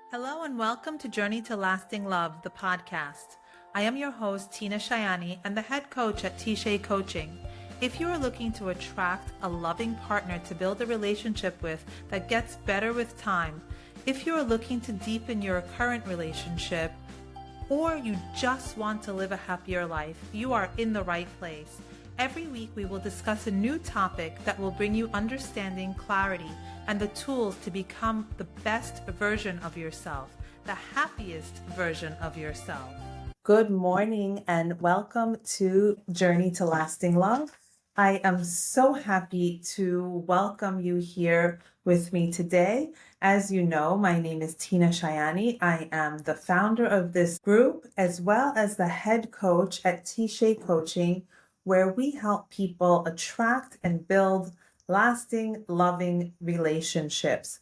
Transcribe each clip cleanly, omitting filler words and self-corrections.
Hello and welcome to Journey to Lasting Love, the podcast. I am your host, Tina Shayani, and the head coach at TShay Coaching. If you are looking to attract a loving partner to build a relationship with that gets better with time, if you are looking to deepen your current relationship, or you just want to live a happier life, you are in the right place. Every week we will discuss a new topic that will bring you understanding, clarity, and the tools to become the best version of yourself, the happiest version of yourself. Good morning and welcome to Journey to Lasting Love. I am so happy to welcome you here with me today. As you know, my name is Tina Shayani. I am the founder of this group as well as the head coach at TShay Coaching, where we help people attract and build lasting, loving relationships.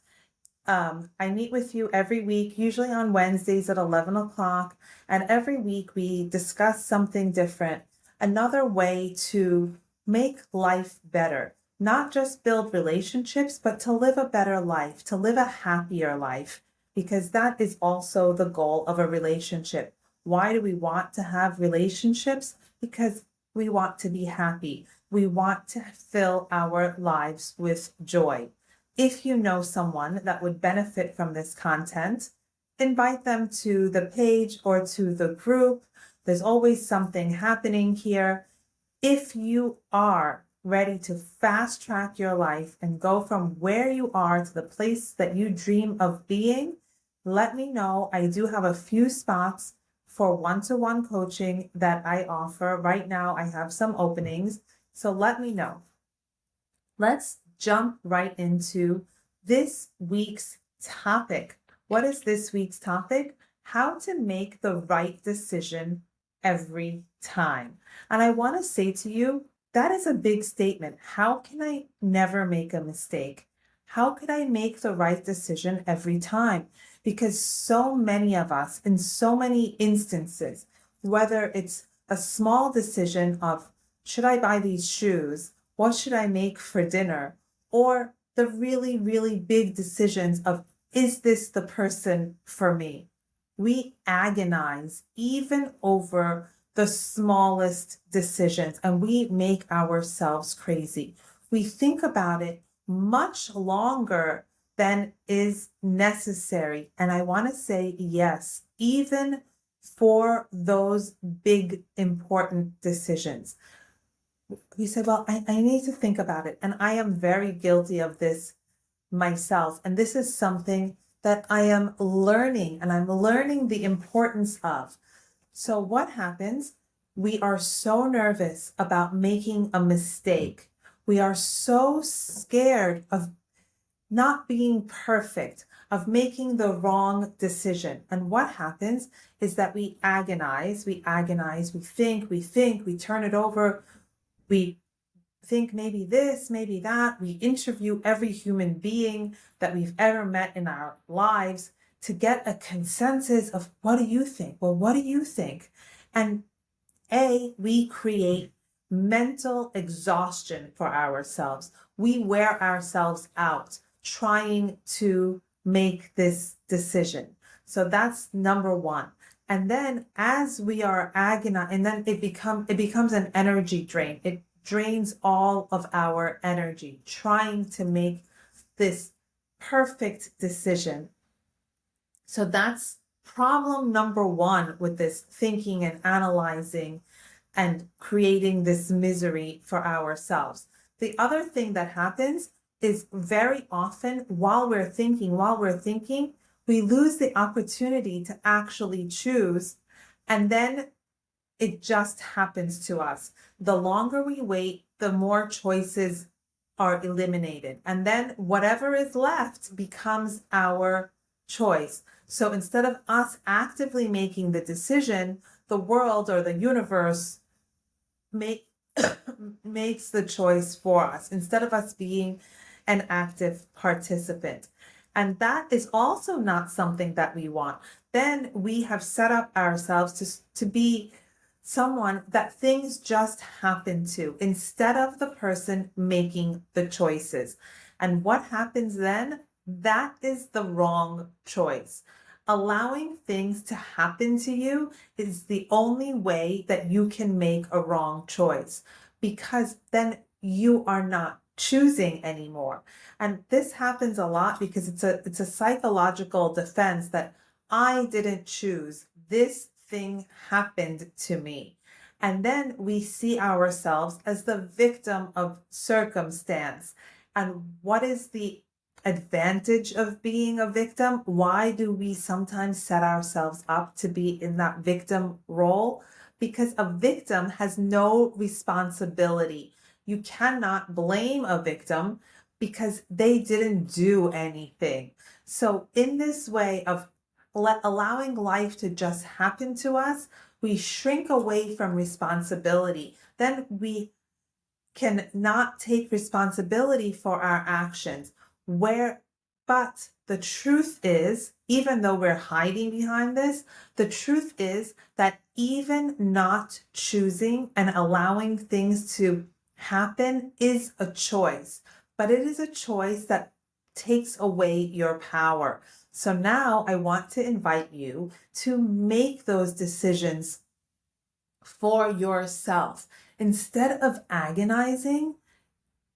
I meet with you every week, usually on Wednesdays at 11 o'clock, and every week we discuss something different, another way to make life better, not just build relationships, but to live a better life, to live a happier life, because that is also the goal of a relationship. Why do we want to have relationships? Because we want to be happy. We want to fill our lives with joy. If you know someone that would benefit from this content, invite them to the page or to the group. There's always something happening here. If you are ready to fast track your life and go from where you are to the place that you dream of being, let me know. I do have a few spots for one-to-one coaching that I offer. Right now, I have some openings, so let me know. Let's jump right into this week's topic. What is this week's topic? How to make the right decision every time. And I want to say to you, that is a big statement. How can I never make a mistake? How could I make the right decision every time? Because so many of us, in so many instances, whether it's a small decision of, should I buy these shoes? What should I make for dinner? Or the really, really big decisions of, is this the person for me? We agonize even over the smallest decisions and we make ourselves crazy. We think about it much longer than is necessary. And I want to say yes, even for those big, important decisions. You say, well, I need to think about it. And I am very guilty of this myself. And this is something that I am learning, and I'm learning the importance of. So what happens? We are so nervous about making a mistake. We are so scared of not being perfect, of making the wrong decision. And what happens is that we agonize, we think, we turn it over, we think maybe this, maybe that. We interview every human being that we've ever met in our lives to get a consensus of, what do you think? Well, what do you think? And we create mental exhaustion for ourselves. We wear ourselves out trying to make this decision. So that's number one. And then as we are agonizing, and then it becomes an energy drain. It drains all of our energy trying to make this perfect decision. So that's problem number one with this thinking and analyzing and creating this misery for ourselves. The other thing that happens is very often while we're thinking, we lose the opportunity to actually choose, and then it just happens to us. The longer we wait, the more choices are eliminated. And then whatever is left becomes our choice. So instead of us actively making the decision, the world or the universe makes the choice for us instead of us being an active participant. And that is also not something that we want. Then we have set up ourselves to be someone that things just happen to instead of the person making the choices. And what happens then? That is the wrong choice. Allowing things to happen to you is the only way that you can make a wrong choice, because then you are not choosing anymore. And this happens a lot because it's a psychological defense that I didn't choose. This thing happened to me. And then we see ourselves as the victim of circumstance. And what is the advantage of being a victim? Why do we sometimes set ourselves up to be in that victim role? Because a victim has no responsibility. You cannot blame a victim because they didn't do anything. So in this way of allowing life to just happen to us, we shrink away from responsibility. Then we can not take responsibility for our actions. But the truth is, even though we're hiding behind this, the truth is that even not choosing and allowing things to happen is a choice, but it is a choice that takes away your power. So now I want to invite you to make those decisions for yourself. Instead of agonizing,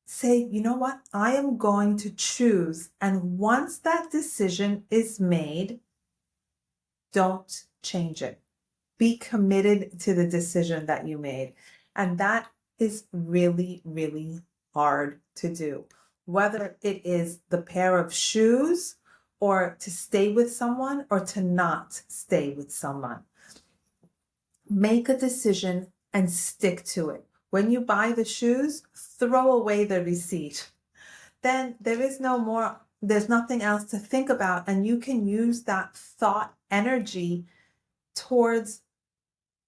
say, you know what? I am going to choose. And once that decision is made, don't change it. Be committed to the decision that you made. And that is really, really hard to do. Whether it is the pair of shoes, or to stay with someone, or to not stay with someone. Make a decision and stick to it. When you buy the shoes, throw away the receipt. Then there's nothing else to think about, and you can use that thought energy towards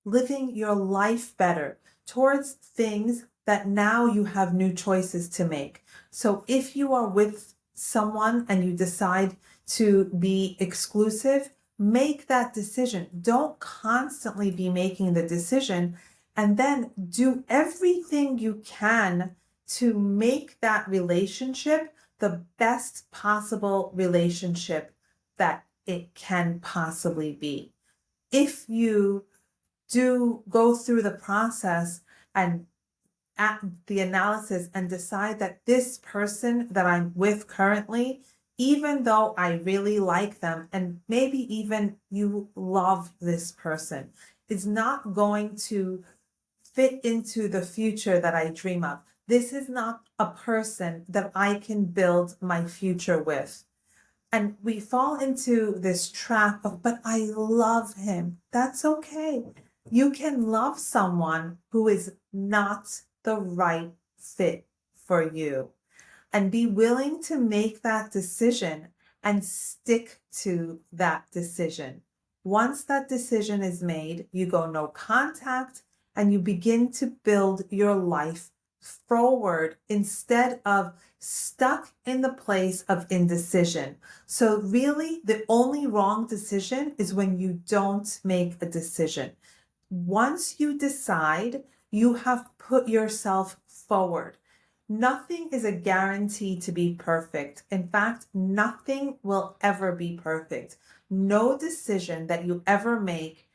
living your life better, towards things that now you have new choices to make. So if you are with someone and you decide to be exclusive, make that decision. Don't constantly be making the decision, and then do everything you can to make that relationship the best possible relationship that it can possibly be. If you do go through the process and at the analysis and decide that this person that I'm with currently, even though I really like them, and maybe even you love this person, is not going to fit into the future that I dream of. This is not a person that I can build my future with. And we fall into this trap of, but I love him. That's okay. You can love someone who is not the right fit for you, and be willing to make that decision and stick to that decision. Once that decision is made, you go no contact and you begin to build your life forward instead of stuck in the place of indecision. So really, the only wrong decision is when you don't make a decision. Once you decide, you have put yourself forward. Nothing is a guarantee to be perfect. In fact, nothing will ever be perfect. No decision that you ever make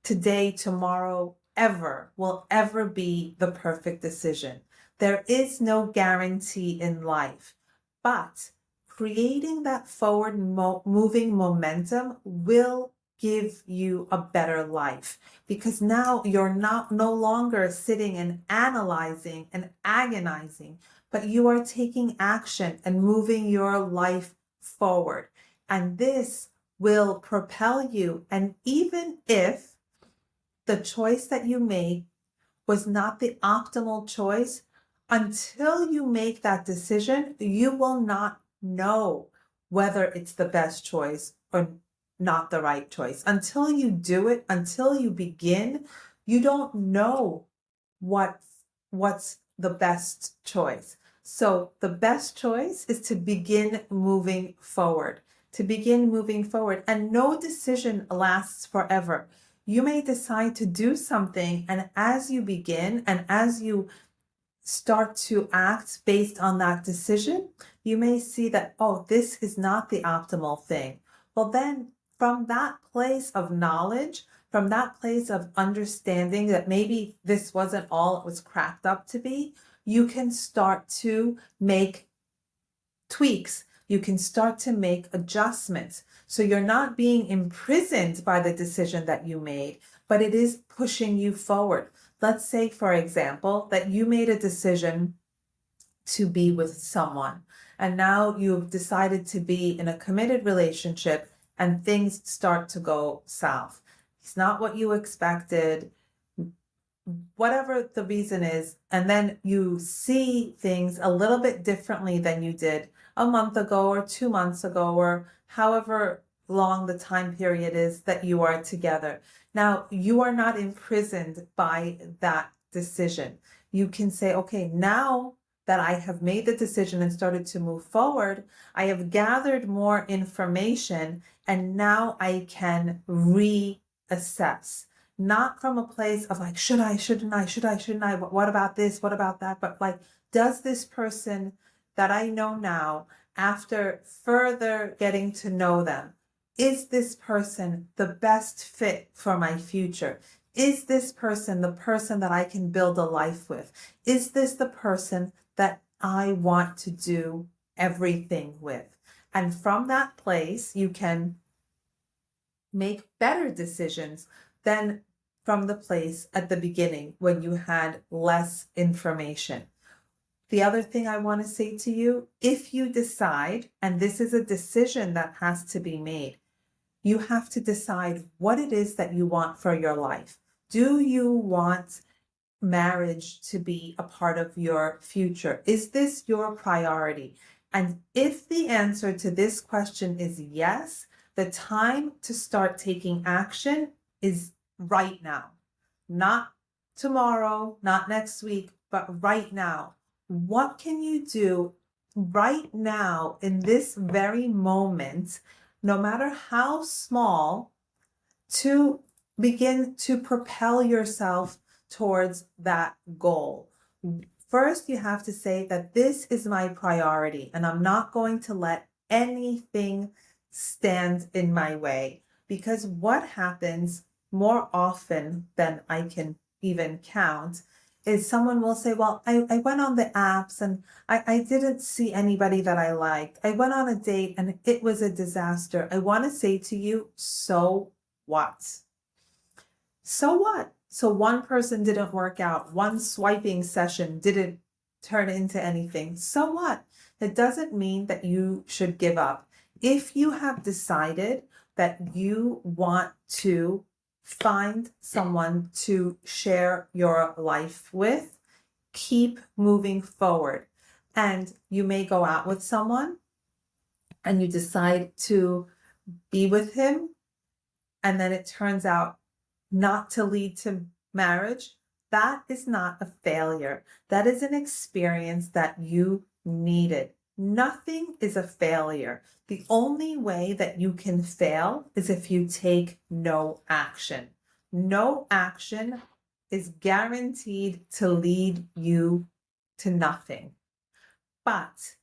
today, tomorrow, ever will ever be the perfect decision. There is no guarantee in life, but creating that forward moving momentum will give you a better life, because now you're no longer sitting and analyzing and agonizing, but you are taking action and moving your life forward. And this will propel you. And even if the choice that you made was not the optimal choice, until you make that decision, you will not know whether it's the best choice or not the right choice. Until you do it, until you begin, you don't know what's the best choice. So the best choice is to begin moving forward, and no decision lasts forever. You may decide to do something, and as you begin and as you start to act based on that decision, you may see that, oh, this is not the optimal thing. Well, then from that place of knowledge, from that place of understanding that maybe this wasn't all it was cracked up to be, you can start to make tweaks. You can start to make adjustments. So you're not being imprisoned by the decision that you made, but it is pushing you forward. Let's say, for example, that you made a decision to be with someone, and now you've decided to be in a committed relationship and things start to go south. It's not what you expected, whatever the reason is, and then you see things a little bit differently than you did a month ago or 2 months ago, or however long the time period is that you are together. Now, you are not imprisoned by that decision. You can say, okay, now that I have made the decision and started to move forward, I have gathered more information, and now I can reassess. Not from a place of like, should I, shouldn't I, should I, shouldn't I, what about this, what about that? But like, does this person that I know now, after further getting to know them, is this person the best fit for my future? Is this person the person that I can build a life with? Is this the person that I want to do everything with? And from that place, you can make better decisions than from the place at the beginning when you had less information. The other thing I want to say to you, if you decide, and this is a decision that has to be made, you have to decide what it is that you want for your life. Do you want marriage to be a part of your future? Is this your priority? And if the answer to this question is yes, the time to start taking action is right now. Not tomorrow, not next week, but right now. What can you do right now in this very moment, no matter how small, to begin to propel yourself towards that goal? First, you have to say that this is my priority, and I'm not going to let anything stand in my way. Because what happens more often than I can even count is someone will say, well, I went on the apps and I didn't see anybody that I liked. I went on a date and it was a disaster. I want to say to you, so what? So what? So one person didn't work out. One swiping session didn't turn into anything. So what? It doesn't mean that you should give up. If you have decided that you want to find someone to share your life with, keep moving forward. And you may go out with someone and you decide to be with him, and then it turns out not to lead to marriage. That is not a failure. That is an experience that you needed. Nothing is a failure. The only way that you can fail is if you take no action. No action is guaranteed to lead you to nothing. But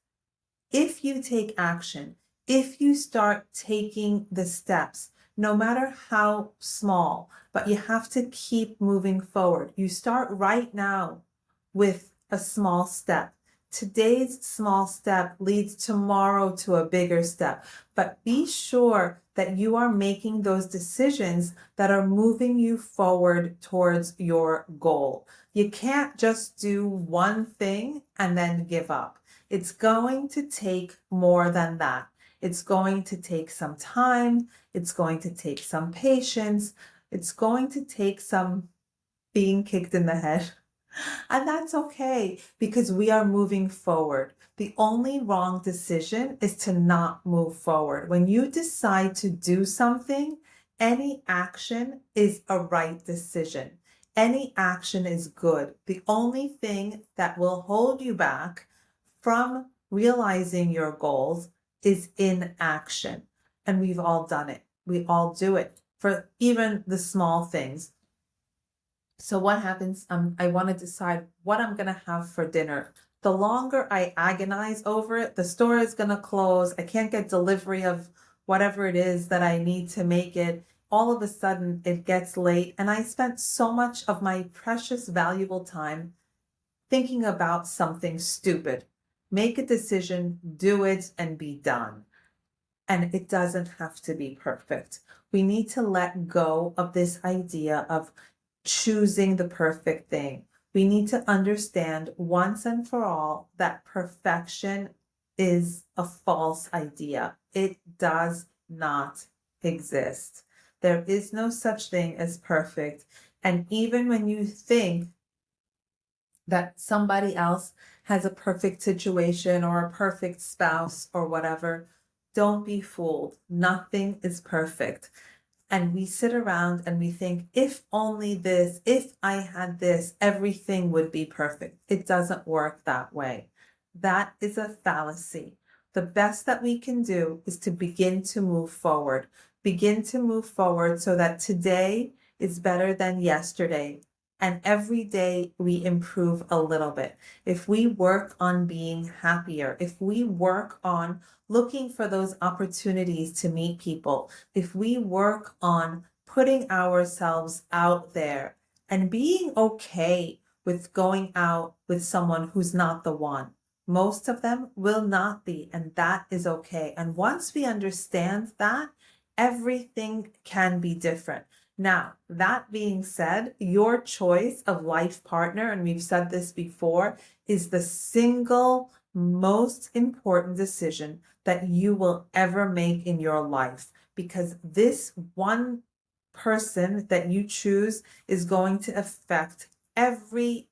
if you take action, if you start taking the steps, no matter how small, but you have to keep moving forward. You start right now with a small step. Today's small step leads tomorrow to a bigger step. But be sure that you are making those decisions that are moving you forward towards your goal. You can't just do one thing and then give up. It's going to take more than that. It's going to take some time. It's going to take some patience. It's going to take some being kicked in the head. And that's okay, because we are moving forward. The only wrong decision is to not move forward. When you decide to do something, any action is a right decision. Any action is good. The only thing that will hold you back from realizing your goals is inaction. And we've all done it. We all do it for even the small things. So what happens? I want to decide what I'm going to have for dinner. The longer I agonize over it, the store is going to close. I can't get delivery of whatever it is that I need to make it, all of a sudden it gets late. And I spent so much of my precious, valuable time thinking about something stupid. Make a decision, do it, and be done. And it doesn't have to be perfect. We need to let go of this idea of choosing the perfect thing. We need to understand once and for all that perfection is a false idea. It does not exist. There is no such thing as perfect. And even when you think that somebody else has a perfect situation or a perfect spouse or whatever, don't be fooled. Nothing is perfect. And we sit around and we think, if only this, if I had this, everything would be perfect. It doesn't work that way. That is a fallacy. The best that we can do is to begin to move forward. Begin to move forward so that today is better than yesterday. And every day we improve a little bit. If we work on being happier, if we work on looking for those opportunities to meet people, if we work on putting ourselves out there and being okay with going out with someone who's not the one, most of them will not be, and that is okay. And once we understand that, everything can be different. Now, that being said, your choice of life partner, and we've said this before, is the single most important decision that you will ever make in your life, because this one person that you choose is going to affect everything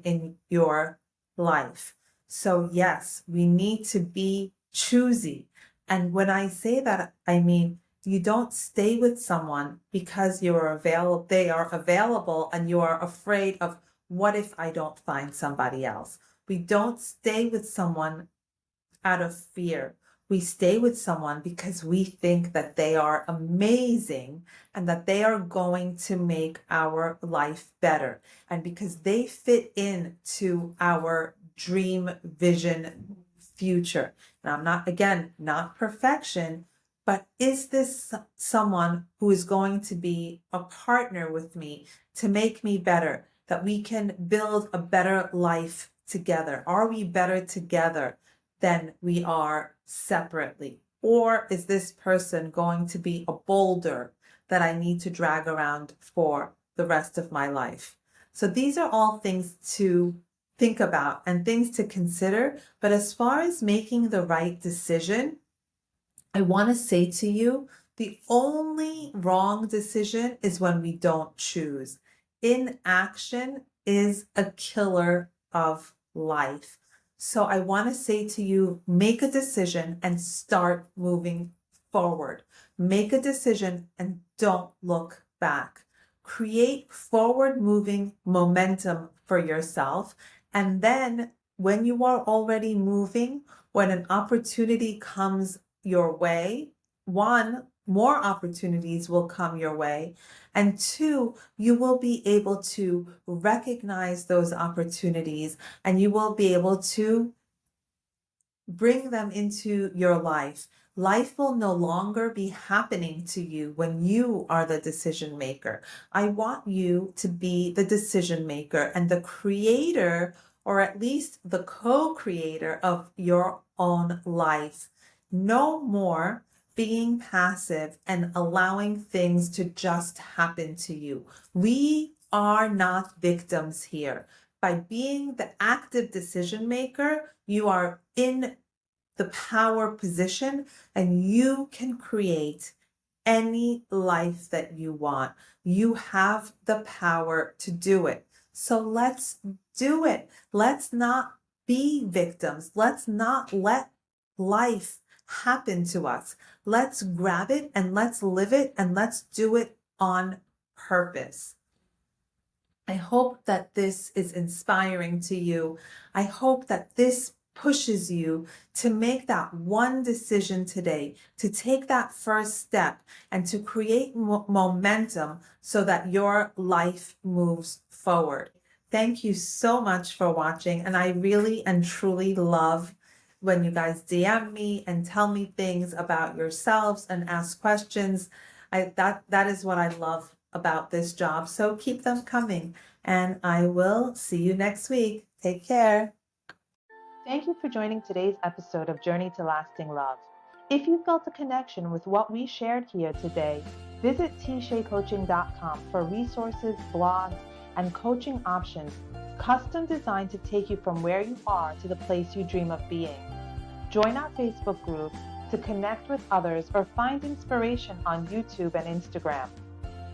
in your life. So yes, we need to be choosy. And when I say that, I mean, you don't stay with someone because they are available and you are afraid of, what if I don't find somebody else? We don't stay with someone out of fear. We stay with someone because we think that they are amazing and that they are going to make our life better. And because they fit into our dream, vision, future. Now, I'm not perfection, but is this someone who is going to be a partner with me to make me better, that we can build a better life together? Are we better together than we are separately? Or is this person going to be a boulder that I need to drag around for the rest of my life? So these are all things to think about and things to consider. But as far as making the right decision, I want to say to you, the only wrong decision is when we don't choose. Inaction is a killer of life. So I want to say to you, make a decision and start moving forward. Make a decision and don't look back. Create forward moving momentum for yourself. And then when you are already moving, when an opportunity comes your way, one, more opportunities will come your way. And two, you will be able to recognize those opportunities and you will be able to bring them into your life. Life will no longer be happening to you when you are the decision maker. I want you to be the decision maker and the creator, or at least the co-creator of your own life. No more being passive and allowing things to just happen to you. We are not victims here. By being the active decision maker, you are in the power position and you can create any life that you want. You have the power to do it. So let's do it. Let's not be victims. Let's not let life happen to us. Let's grab it and let's live it and let's do it on purpose. I hope that this is inspiring to you. I hope that this pushes you to make that one decision today, to take that first step and to create momentum so that your life moves forward. Thank you so much for watching. And I really and truly love when you guys DM me and tell me things about yourselves and ask questions. That is what I love about this job. So keep them coming, and I will see you next week. Take care. Thank you for joining today's episode of Journey to Lasting Love. If you felt a connection with what we shared here today, visit TShayCoaching.com for resources, blogs, and coaching options custom designed to take you from where you are to the place you dream of being. Join our Facebook group to connect with others or find inspiration on YouTube and Instagram.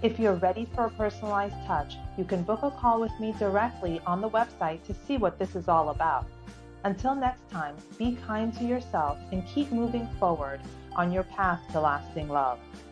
If you're ready for a personalized touch, you can book a call with me directly on the website to see what this is all about. Until next time, be kind to yourself and keep moving forward on your path to lasting love.